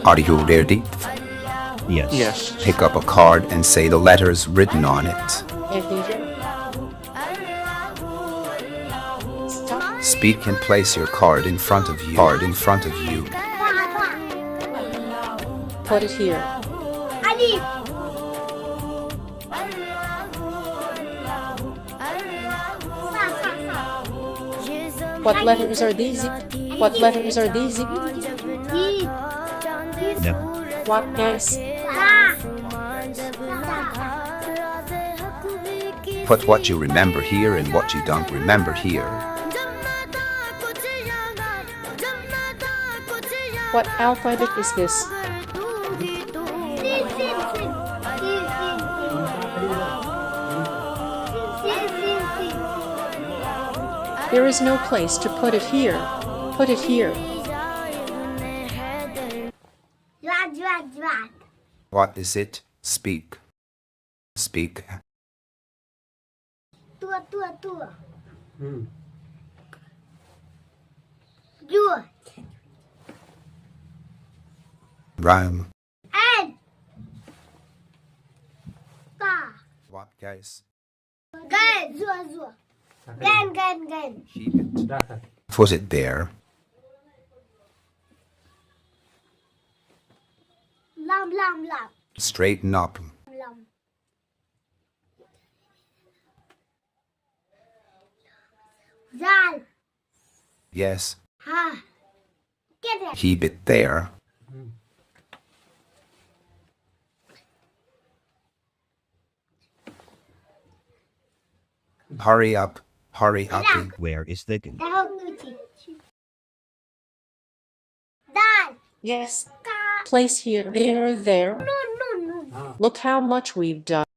Are you ready? Yes. Yes. Pick up a card and say the letters written on it. Speak and place your card in front of you. Put it here. What letters are these? What letters are these? No. What guys? Put what you remember here and what you don't remember here. What alphabet is this? There is no place to put it here. Put it here. What is it? Speak. Speak. Rhyme. What guys? Keep it. Put it there. Straighten up. Yes. Keep it there. Hurry up. Hurry up. Where is the gun? Yes. Place here. There. Look how much we've done.